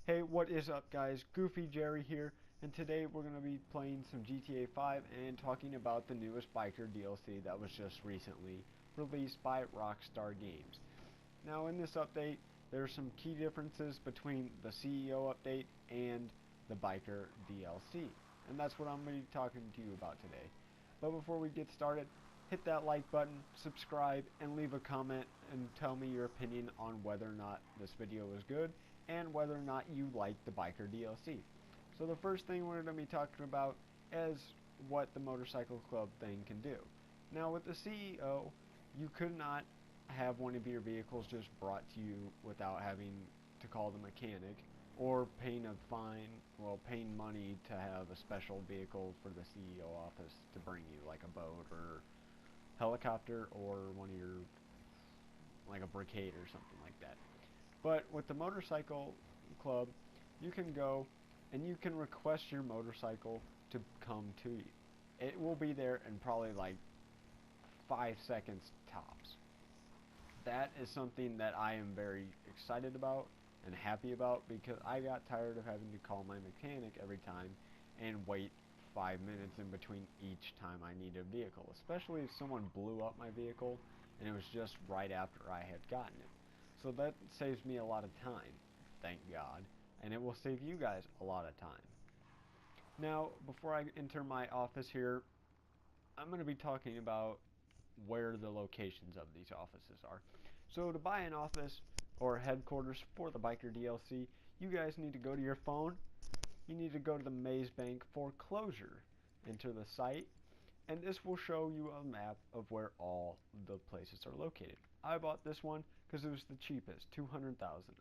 Hey, what is up guys? Goofy Jerry here, and today we're going to be playing some GTA 5 and talking about the newest biker DLC that was just recently released by Rockstar Games. Now in this update, there are some key differences between the CEO update and the biker DLC, and that's what I'm going to be talking to you about today. But before we get started, hit that like button, subscribe, and leave a comment and tell me your opinion on whether or not this video was good and whether or not you like the biker DLC. So the first thing we're going to be talking about is what the motorcycle club thing can do. Now with the CEO, you could not have one of your vehicles just brought to you without having to call the mechanic or paying a fine, paying money to have a special vehicle for the CEO office to bring you, like a boat or helicopter or one of your, like a brigade or something like that. But with the motorcycle club, you can go and you can request your motorcycle to come to you. It will be there in probably like 5 seconds tops. That is something that I am very excited about and happy about, because I got tired of having to call my mechanic every time and wait 5 minutes in between each time I needed a vehicle, especially if someone blew up my vehicle and it was just right after I had gotten it. So that saves me a lot of time, thank God, and it will save you guys a lot of time. Now, before I enter my office here, I'm going to be talking about where the locations of these offices are. So to buy an office or headquarters for the biker DLC, you guys need to go to your phone. You need to go to the Maze Bank foreclosure, enter the site, and this will show you a map of where all the places are located. I bought this one because it was the cheapest, 200,000.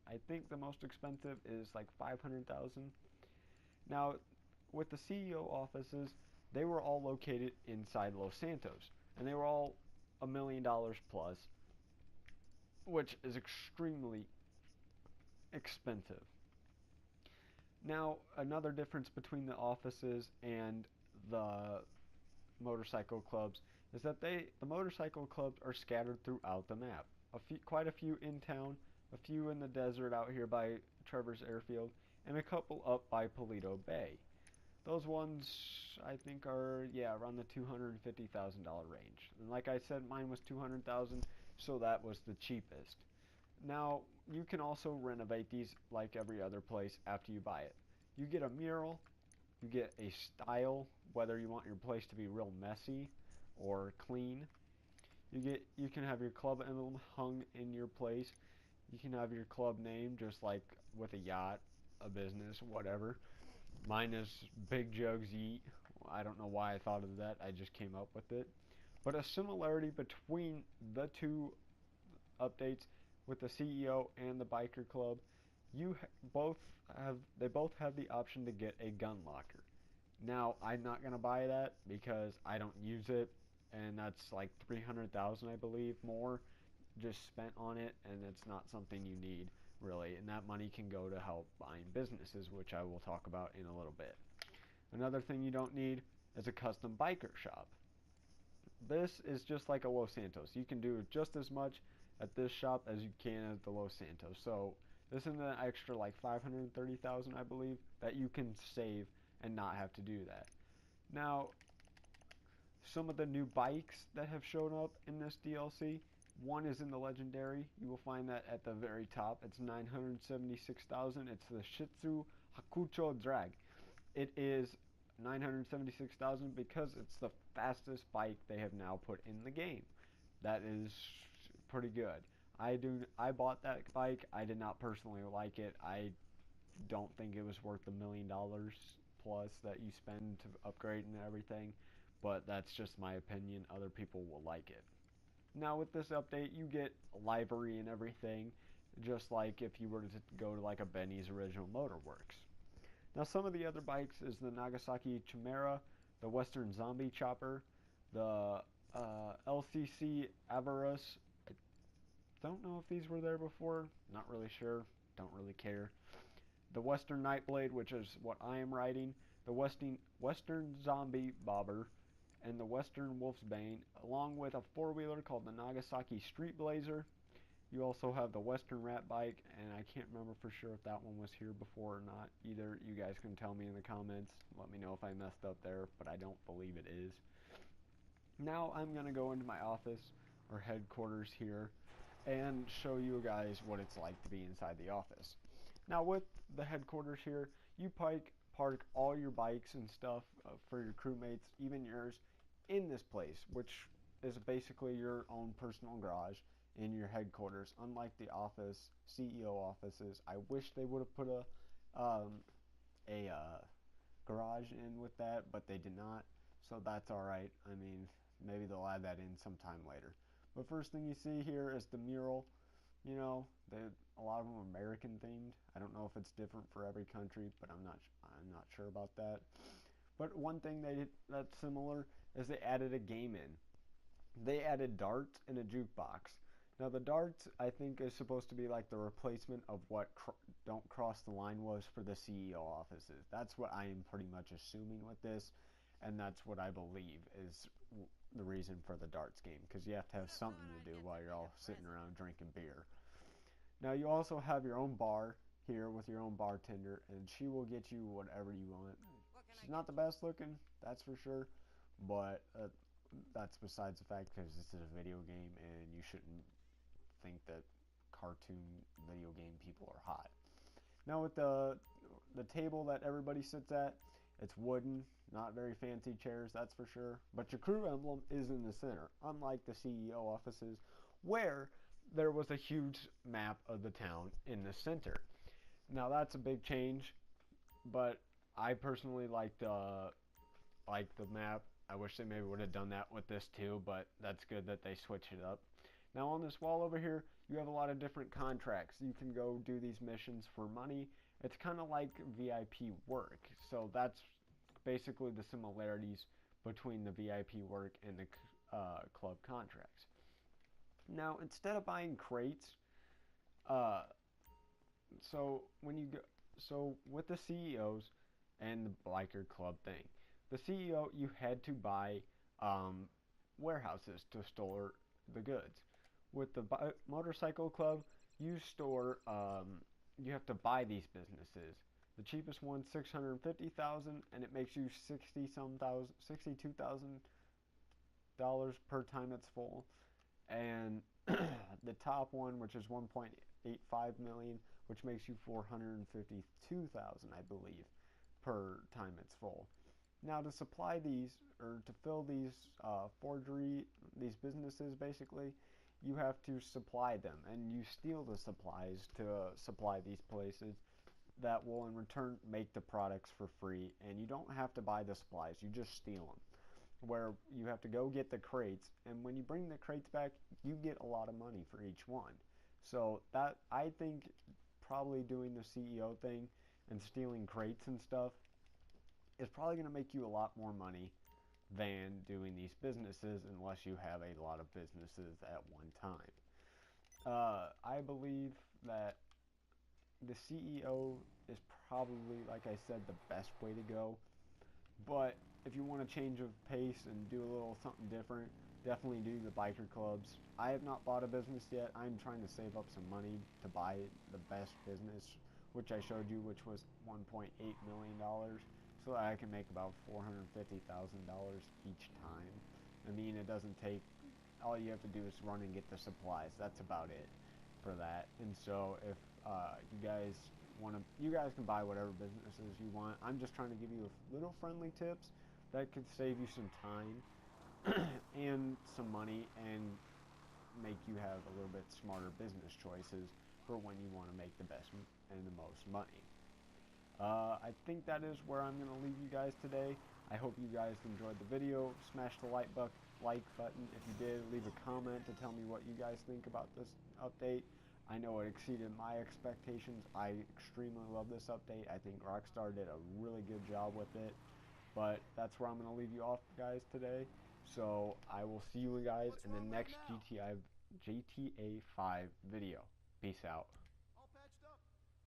I think the most expensive is like 500,000. Now, with the CEO offices, they were all located inside Los Santos, and they were all $1 million plus, which is extremely expensive. Now, another difference between the offices and the motorcycle clubs is that the motorcycle clubs are scattered throughout the map. Quite a few in town, a few in the desert out here by Trevor's Airfield, and a couple up by Paleto Bay. Those ones I think are around the $250,000 range. And like I said, mine was 200,000, so that was the cheapest. Now you can also renovate these like every other place after you buy it. You get a mural. You get a style, whether you want your place to be real messy or clean. You can have your club emblem hung in your place. You can have your club name just like with a yacht, a business, whatever. Mine is Big Jugs Yeet. I don't know why I thought of that. I just came up with it. But a similarity between the two updates with the CEO and the biker club, they both have the option to get a gun locker. Now I'm not gonna buy that because I don't use it, and that's like 300,000 I believe more just spent on it, and it's not something you need really, and that money can go to help buying businesses, which I will talk about in a little bit. Another thing you don't need is a custom biker shop. This is just like a Los Santos. You can do just as much at this shop as you can at the Los Santos. So this is an extra like 530,000 I believe that you can save and not have to do that. Now, some of the new bikes that have shown up in this DLC, one is in the legendary. You will find that at the very top. It's 976,000. It's the Shitsu Hakucho Drag. It is 976,000 because it's the fastest bike they have now put in the game. That is pretty good. I bought that bike. I did not personally like it. I don't think it was worth the $1 million plus that you spend to upgrade and everything, but that's just my opinion. Other people will like it. Now with this update, you get livery and everything, just like if you were to go to like a Benny's Original Motorworks. Now some of the other bikes is the Nagasaki Chimera, the Western Zombie Chopper, the LCC Avarus. I don't know if these were there before, not really sure, don't really care. The Western Nightblade, which is what I am riding, the Western Zombie Bobber, and the Western Wolfsbane, along with a four-wheeler called the Nagasaki Street Blazer, You also have the Western Rat bike, and I can't remember for sure if that one was here before or not. Either you guys can tell me in the comments. Let me know if I messed up there, but I don't believe it is. Now I'm going to go into my office or headquarters here and show you guys what it's like to be inside the office. Now with the headquarters here, you park all your bikes and stuff for your crewmates, even yours, in this place, which is basically your own personal garage in your headquarters. Unlike the office, CEO offices, I wish they would have put a garage in with that, but they did not, so that's alright. I mean, maybe they'll add that in sometime later. But first thing you see here is the mural. You know, a lot of them are American themed. I don't know if it's different for every country, but I'm not sure about that. But one thing that's similar is they added a game in. They added darts and a jukebox. Now the darts, I think, is supposed to be like the replacement of what Don't Cross the Line was for the CEO offices. That's what I am pretty much assuming with this, and that's what I believe is the reason for the darts game, because you have to have something to do while you're all sitting around drinking beer. Now you also have your own bar here with your own bartender, and she will get you whatever you want. She's not the best looking, that's for sure, but that's besides the fact, because this is a video game and you shouldn't think that cartoon video game people are hot. Now with the table that everybody sits at, it's wooden, not very fancy chairs, that's for sure, but your crew emblem is in the center, unlike the CEO offices where there was a huge map of the town in the center. Now that's a big change, but I personally like the map. I wish they maybe would have done that with this too, but that's good that they switched it up. Now on this wall over here, you have a lot of different contracts. You can go do these missions for money. It's kind of like VIP work. So that's basically the similarities between the VIP work and the club contracts. Now instead of buying crates, uh, so with the CEOs and the biker club thing, the CEO, you had to buy warehouses to store the goods. With the motorcycle club, you have to buy these businesses. The cheapest one's $650,000, and it makes you $62,000 per time it's full. And the top one, which is 1.85 million, which makes you 452,000, I believe, per time it's full. Now to supply these, or to fill these these businesses basically, you have to supply them, and you steal the supplies to supply these places that will in return make the products for free, and you don't have to buy the supplies, you just steal them. Where you have to go get the crates, and when you bring the crates back, you get a lot of money for each one. So that, I think, probably doing the CEO thing and stealing crates and stuff is probably going to make you a lot more money than doing these businesses, unless you have a lot of businesses at one time. I believe that the CEO is probably, like I said, the best way to go. But if you want to change of pace and do a little something different, definitely do the biker clubs. I have not bought a business yet. I'm trying to save up some money to buy the best business, which I showed you, which was $1.8 million, so that I can make about $450,000 each time. I mean, it doesn't take, all you have to do is run and get the supplies. That's about it for that. And so if you guys can buy whatever businesses you want. I'm just trying to give you little friendly tips that could save you some time and some money, and make you have a little bit smarter business choices for when you want to make the best and the most money. I think that is where I'm going to leave you guys today. I hope you guys enjoyed the video. Smash the like button if you did. Leave a comment to tell me what you guys think about this update. I know it exceeded my expectations. I extremely love this update. I think Rockstar did a really good job with it. But that's where I'm going to leave you off, guys, today. So I will see you guys in the next GTA 5 video. Peace out.